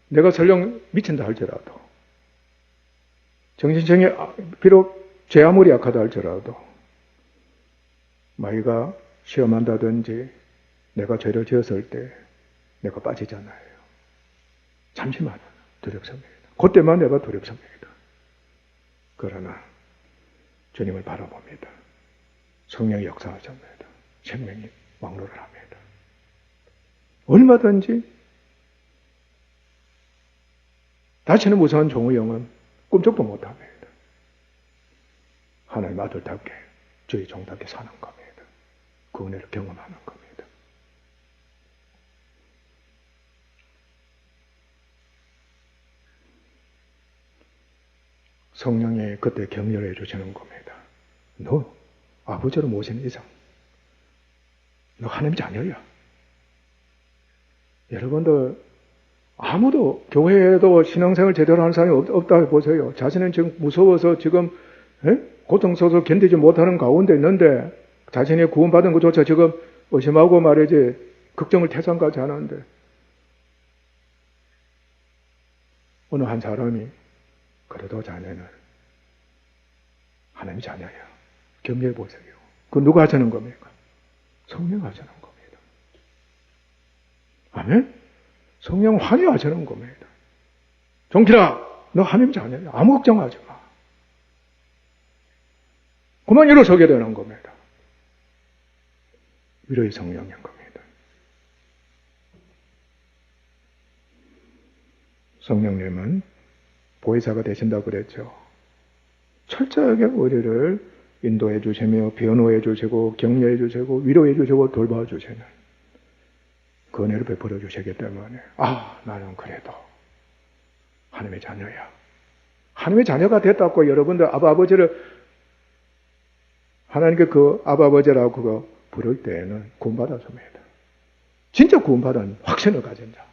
내가 설령 미친다 할지라도 정신적인 비록 죄 아무리 약하다 할지라도 마귀가 시험한다든지 내가 죄를 지었을 때 내가 빠지잖아요. 잠시만 두렵습니다. 그때만 내가 두렵습니다. 그러나 주님을 바라봅니다. 성령이 역사하십니다. 생명이 왕노를 합니다. 얼마든지 다시는 무서운 종의 영은 꿈쩍도 못합니다. 하나님 아들답게 주의 종답게 사는 겁니다. 그 은혜를 경험하는 겁니다. 성령이 그때 격려해 주시는 겁니다. 너 아버지로 모신 이상 너 하나님 자녀야. 여러분들 아무도 교회에도 신앙생활 제대로 하는 사람이 없다 보세요. 자신은 지금 무서워서 지금 고통스러워서 견디지 못하는 가운데 있는데 자신이 구원받은 것조차 지금 의심하고 말이지 걱정을 태산까지 하는데 어느 한 사람이 그래도 자네는 하나님 자녀야. 격려해 보세요. 그거 누가 하자는 겁니까? 성령 하자는 겁니다. 아멘? 성령 환희하자는 겁니다. 종필아, 너 하나님 자녀야. 아무 걱정하지 마. 그만 일어서게 되는 겁니다. 위로의 성령인 겁니다. 성령님은 보혜사가 되신다고 그랬죠. 철저하게 우리를 인도해 주시며 변호해 주시고 격려해 주시고 위로해 주시고 돌봐 주시는 그 은혜를 베풀어 주시기 때문에 나는 그래도 하나님의 자녀야. 하나님의 자녀가 됐다고 여러분들 아버지를 하나님께 그 아버지라고 그거 부를 때에는 구원받았습니다. 진짜 구원받은 확신을 가진 자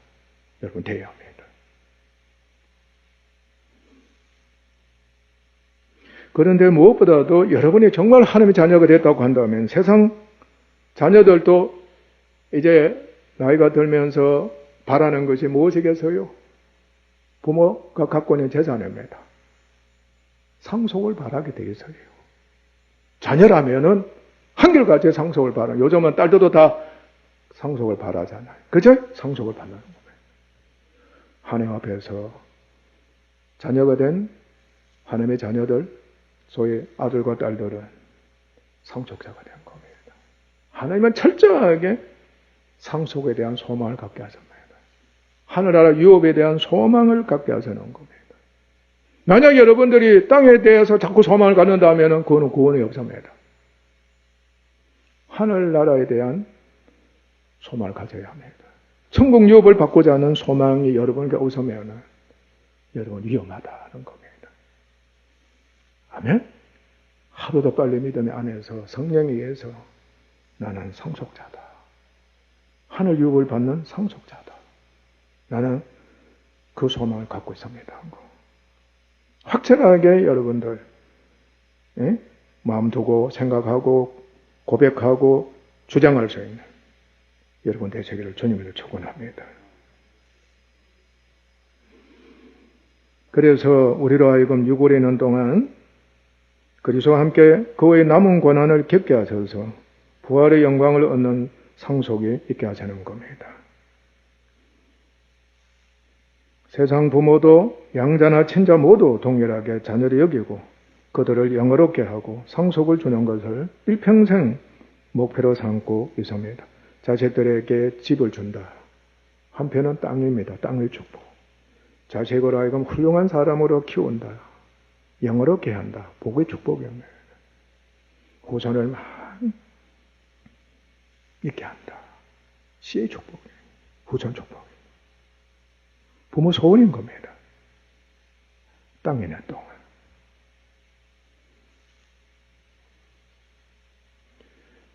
여러분 되어야 합니다. 그런데 무엇보다도 여러분이 정말 하나님의 자녀가 됐다고 한다면 세상 자녀들도 이제 나이가 들면서 바라는 것이 무엇이겠어요? 부모가 갖고 있는 재산입니다. 상속을 바라게 돼 있어요. 자녀라면은 한결같이 상속을 바라. 요즘은 딸들도 다 상속을 바라잖아요. 그죠? 상속을 받는 거예요. 하나님 앞에서 자녀가 된 하나님의 자녀들 소위 아들과 딸들은 상속자가 된 겁니다. 하나님은 철저하게 상속에 대한 소망을 갖게 하십니다. 하늘나라 유업에 대한 소망을 갖게 하시는 겁니다. 만약 여러분들이 땅에 대해서 자꾸 소망을 갖는다면 그거는 구원이 없습니다. 하늘나라에 대한 소망을 가져야 합니다. 천국 유업을 받고자 하는 소망이 여러분에게 없으면 여러분 위험하다는 겁니다. 아멘? 하루도 빨리 믿음의 안에서 성령에 의해서 나는 상속자다. 하늘 유업을 받는 상속자다. 나는 그 소망을 갖고 있습니다. 확실하게 여러분들 마음 두고 생각하고 고백하고 주장할 수 있는 여러분 되시기를 주님으로 축원합니다. 그래서 우리로 하여금 유골에 있는 동안 그리스도와 함께 그의 남은 고난을 겪게 하셔서 부활의 영광을 얻는 상속이 있게 하시는 겁니다. 세상 부모도 양자나 친자 모두 동일하게 자녀를 여기고 그들을 영화롭게 하고 상속을 주는 것을 일평생 목표로 삼고 있습니다. 자식들에게 집을 준다. 한편은 땅입니다. 땅의 축복. 자식으로 하여금 훌륭한 사람으로 키운다. 영화롭게 한다. 복의 축복입니다. 후손을 많이 있게 한다. 씨의 축복이에요. 후손 축복. 부모 소원인 겁니다. 땅에 있는 동안.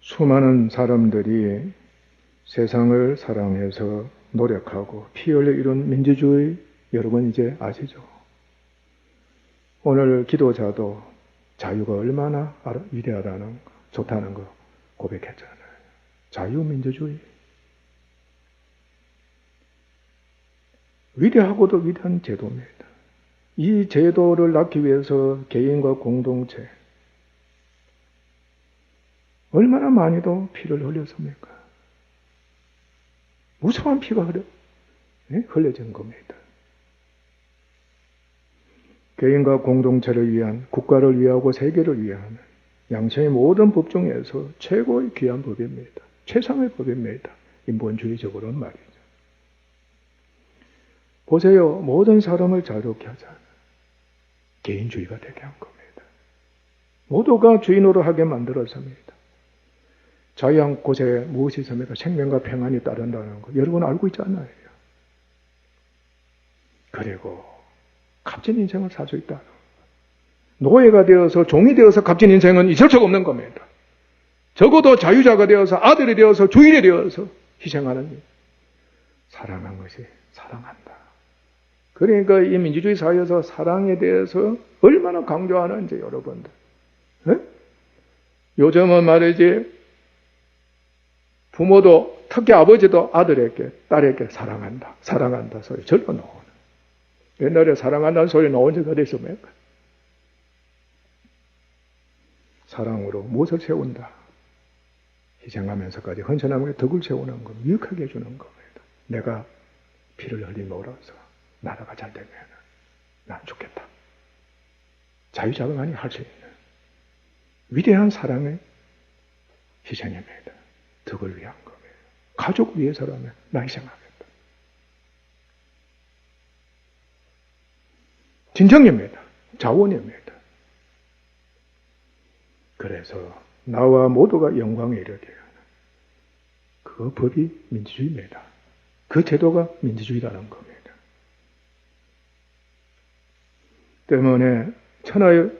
수많은 사람들이 세상을 사랑해서 노력하고 피 흘려 이룬 민주주의 여러분 이제 아시죠? 오늘 기도자도 자유가 얼마나 위대하다는 거, 좋다는 거 고백했잖아요. 자유민주주의. 위대하고도 위대한 제도입니다. 이 제도를 낳기 위해서 개인과 공동체, 얼마나 많이도 피를 흘렸습니까? 무수한 피가 흘려진 겁니다. 개인과 공동체를 위한, 국가를 위하고 세계를 위한 양심의 모든 법 중에서 최고의 귀한 법입니다. 최상의 법입니다. 인본주의적으로는 말이죠. 보세요. 모든 사람을 자유롭게 하자. 개인주의가 되게 한 겁니다. 모두가 주인으로 하게 만들었습니다. 자유한 곳에 무엇이 있습니까? 생명과 평안이 따른다는 거. 여러분 알고 있잖아요. 그리고 값진 인생을 살 수 있다. 노예가 되어서 종이 되어서 값진 인생은 있을 수가 없는 겁니다. 적어도 자유자가 되어서 아들이 되어서 주인이 되어서 희생하는 일. 사랑한 것이 사랑한다. 그러니까 이 민주주의 사회에서 사랑에 대해서 얼마나 강조하는지 여러분들. 네? 요즘은 말이지 부모도 특히 아버지도 아들에게 딸에게 사랑한다. 사랑한다 소리 절로 나오는. 옛날에 사랑한다는 소리 나온 적 어디 있습니까? 사랑으로 무엇을 세운다. 희생하면서까지 헌신하면서 덕을 세우는 것, 유익하게 해주는 겁니다. 내가 피를 흘림으로써 나라가 잘 되면 난 좋겠다. 자유자만이 할 수 있는 위대한 사랑의 희생입니다. 덕을 위한 겁니다. 가족 위해서라면 나 희생하겠다. 진정입니다. 자원입니다. 그래서 나와 모두가 영광에 이르게 하는 그 법이 민주주의입니다. 그 제도가 민주주의라는 겁니다. 때문에 천하의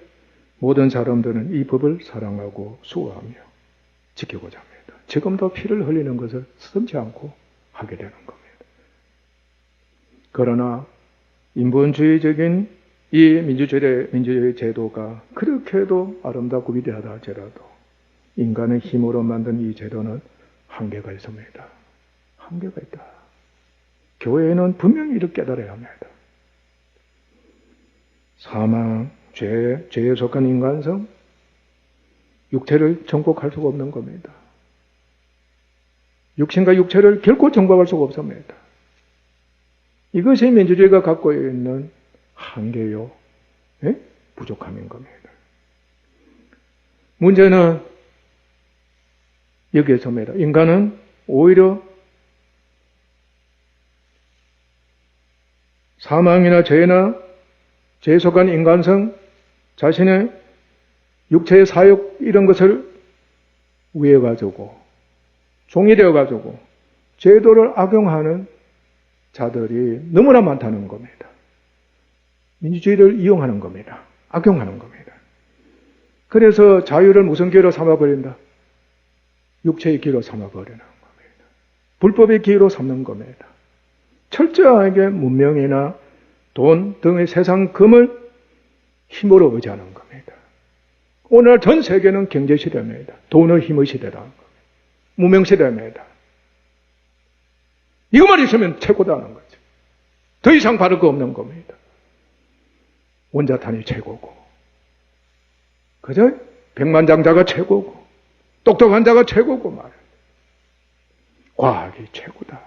모든 사람들은 이 법을 사랑하고 수호하며 지키고자 합니다. 지금도 피를 흘리는 것을 서슴지 않고 하게 되는 겁니다. 그러나 인본주의적인 이 민주주의 제도가 그렇게도 아름답고 위대하다 할지라도 인간의 힘으로 만든 이 제도는 한계가 있습니다. 한계가 있다. 교회는 분명히 이를 깨달아야 합니다. 사망, 죄에 속한 인간성, 육체를 정복할 수가 없는 겁니다. 육신과 육체를 결코 정복할 수가 없습니다. 이것이 민주주의가 갖고 있는 한계요, 부족함인 겁니다. 문제는 여기에서입니다. 인간은 오히려 사망이나 죄에 속한 인간성, 자신의 육체의 사욕 이런 것을 위해가지고 종이 되어가지고 제도를 악용하는 자들이 너무나 많다는 겁니다. 민주주의를 이용하는 겁니다. 악용하는 겁니다. 그래서 자유를 무슨 기회로 삼아버린다? 육체의 기회로 삼아버리는 겁니다. 불법의 기회로 삼는 겁니다. 철저하게 문명이나 돈 등의 세상 금을 힘으로 의지하는 겁니다. 오늘 전 세계는 경제시대입니다. 돈의 힘의 시대라는 겁니다. 무명시대입니다. 이것만 있으면 최고다는 거죠. 더 이상 바를 거 없는 겁니다. 원자탄이 최고고, 그죠? 백만장자가 최고고, 똑똑한 자가 최고고 말이에요. 과학이 최고다.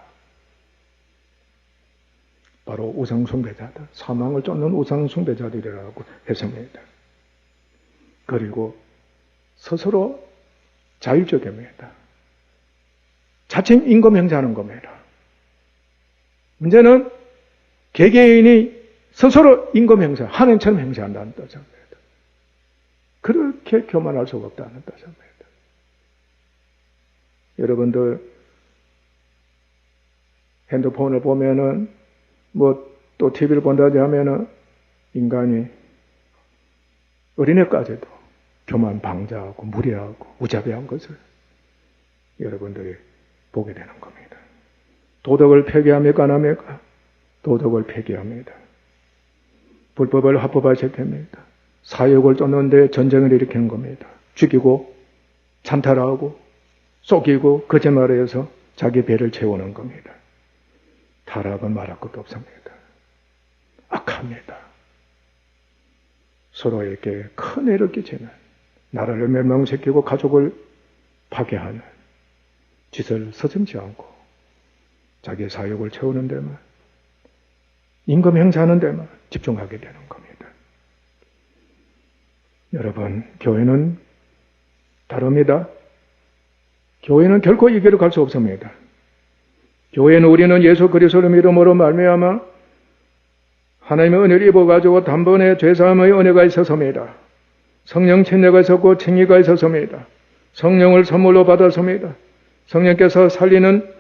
바로 우상숭배자다. 사망을 쫓는 우상숭배자들이라고 했습니다. 그리고 스스로 자율적입니다. 자칭 임금행사하는 겁니다. 문제는 개개인이 스스로 임금행사, 하나님처럼 행사한다는 뜻입니다. 그렇게 교만할 수가 없다는 뜻입니다. 여러분들 핸드폰을 보면은 또 TV를 본다지 하면은 인간이 어린애까지도 교만 방자하고 무례하고 무자비한 것을 여러분들이 보게 되는 겁니다. 도덕을 폐기합니까? 안 합니까? 도덕을 폐기합니다. 불법을 합법화시킵니다. 사욕을 쫓는 데 전쟁을 일으키는 겁니다. 죽이고 찬탈하고 속이고 거짓말해서 자기 배를 채우는 겁니다. 타락은 말할 것도 없습니다. 악합니다. 서로에게 큰 해를 끼치는, 나라를 멸망시키고 가족을 파괴하는 짓을 서슴지 않고 자기의 사욕을 채우는 데만, 임금 행사하는 데만 집중하게 되는 겁니다. 여러분, 교회는 다릅니다. 교회는 결코 이 길을 갈 수 없습니다. 교회는 우리는 예수 그리스도를 믿음으로 말미암아 하나님의 은혜를 입어가지고 단번에 죄사함의 은혜가 있었습니다. 성령 침례가 있었고 칭의가 있었습니다. 성령을 선물로 받았습니다. 성령께서 살리는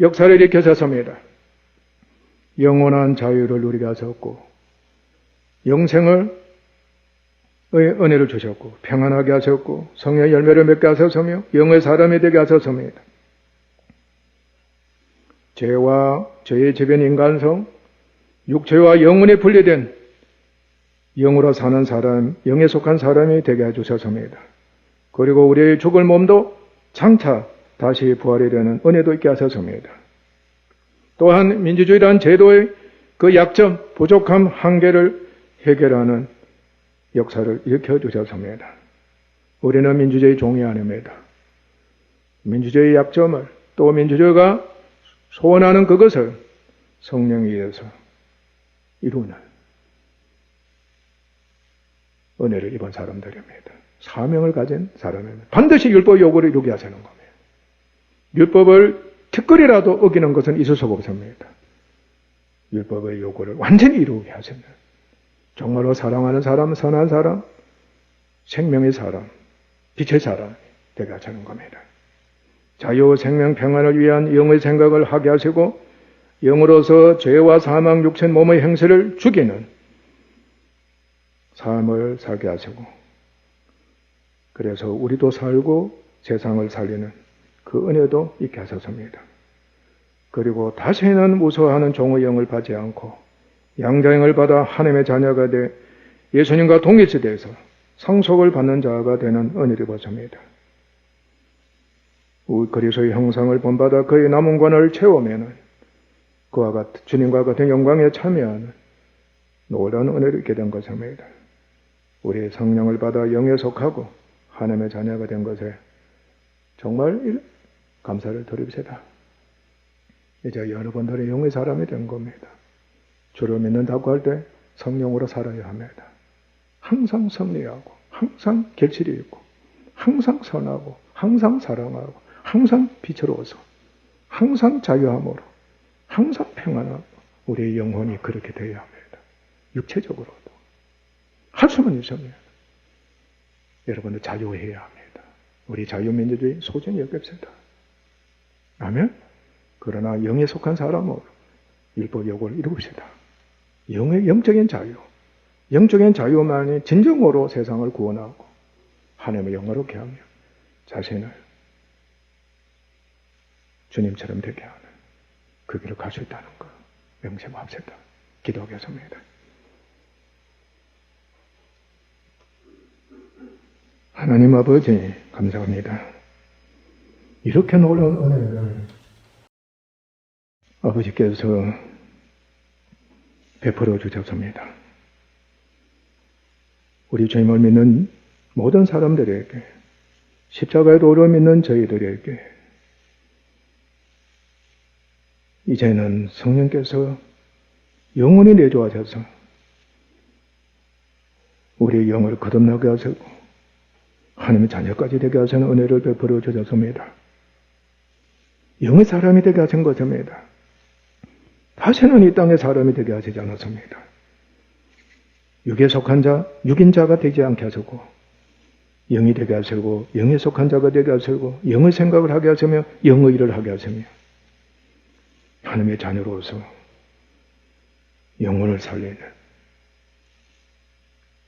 역사를 일으키셨습니다. 영원한 자유를 누리게 하셨고 영생을 은혜를 주셨고 평안하게 하셨고 성령의 열매를 맺게 하셨으며 영의 사람이 되게 하셨습니다. 죄와 죄의 지변 인간성, 육체와 영혼이 분리된 영으로 사는 사람, 영에 속한 사람이 되게 해주셨습니다. 그리고 우리의 죽을 몸도 장차 다시 부활이 되는 은혜도 있게 하셨습니다. 또한 민주주의란 제도의 그 약점, 부족함, 한계를 해결하는 역사를 일으켜 주셨습니다. 우리는 민주주의 종이 아닙니다. 민주주의의 약점을 또 민주주의가 소원하는 그것을 성령에 의해서 이루는 은혜를 입은 사람들입니다. 사명을 가진 사람입니다. 반드시 율법 요구를 이루게 하시는 겁니다. 율법을 티끌이라도 어기는 것은 있을 수가 없습니다. 율법의 요구를 완전히 이루게 하시는, 정말로 사랑하는 사람, 선한 사람, 생명의 사람, 빛의 사람이 되게 하시는 겁니다. 자유, 생명, 평안을 위한 영의 생각을 하게 하시고 영으로서 죄와 사망, 육체, 몸의 행세를 죽이는 삶을 살게 하시고 그래서 우리도 살고 세상을 살리는 그 은혜도 있게 하셨습니다. 그리고 다시는 무서워하는 종의 영을 받지 않고 양자영을 받아 하나님의 자녀가 돼 예수님과 동일시돼서 상속을 받는 자가 되는 은혜를 받습니다. 그리스도의 형상을 본받아 그의 남은 관을 채우면 그와 같은 주님과 같은 영광에 참여하는 놀라운 은혜를 얻게 된 것입니다. 우리의 성령을 받아 영에 속하고 하나님의 자녀가 된 것에 정말 감사를 드립시다. 이제 여러분들의 영의 사람이 된 겁니다. 주를 믿는다고 할 때 성령으로 살아야 합니다. 항상 승리하고 항상 결실이 있고 항상 선하고 항상 사랑하고 항상 빛으로서 항상 자유함으로 항상 평안하고 우리의 영혼이 그렇게 되어야 합니다. 육체적으로도 할 수는 있습니다. 여러분들 자유해야 합니다. 우리 자유민주주의 소중히 여깁시다. 아멘? 그러나 영에 속한 사람으로 율법 요구를 이루읍시다. 영적인 자유, 영적인 자유만이 진정으로 세상을 구원하고 하나님의 영광롭게 하며 자신을 주님처럼 되게 하는 그 길을 갈 수 있다는 것 명심합시다. 기도하겠습니다. 하나님 아버지 감사합니다. 이렇게 놀라운 은혜를 아버지께서 베풀어 주셨습니다. 우리 주님을 믿는 모든 사람들에게, 십자가의 도를 믿는 저희들에게 이제는 성령께서 영원히 내주하셔서 우리의 영을 거듭나게 하시고 하나님의 자녀까지 되게 하시는 은혜를 베풀어 주셨습니다. 영의 사람이 되게 하신 것입니다. 다시는 이 땅의 사람이 되게 하시지 않았습니다. 육에 속한 자, 육인자가 되지 않게 하시고 영이 되게 하시고 영에 속한 자가 되게 하시고 영의 생각을 하게 하시며 영의 일을 하게 하시며 하나님의 자녀로서 영혼을 살리는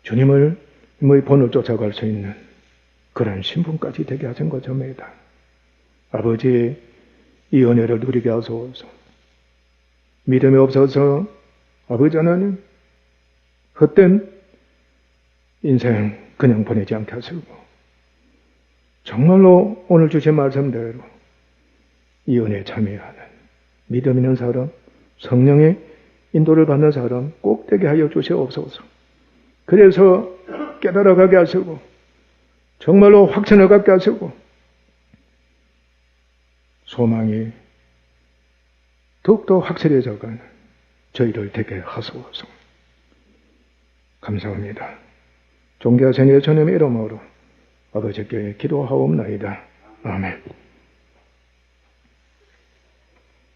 주님의 본을 쫓아갈 수 있는 그런 신분까지 되게 하신 것입니다. 아버지, 이 은혜를 누리게 하소서. 믿음이 없어서 아버지 하나님 헛된 인생 그냥 보내지 않게 하시고 정말로 오늘 주신 말씀대로 이 은혜에 참여하는 믿음 있는 사람, 성령의 인도를 받는 사람 꼭 되게 하여 주시옵소서. 그래서 깨달아가게 하시고 정말로 확신을 갖게 하시고 소망이 더욱더 확실해져가는 저희들 되게 하소서. 감사합니다. 존귀하신 예수님의 이름으로 아버지께 기도하옵나이다. 아멘.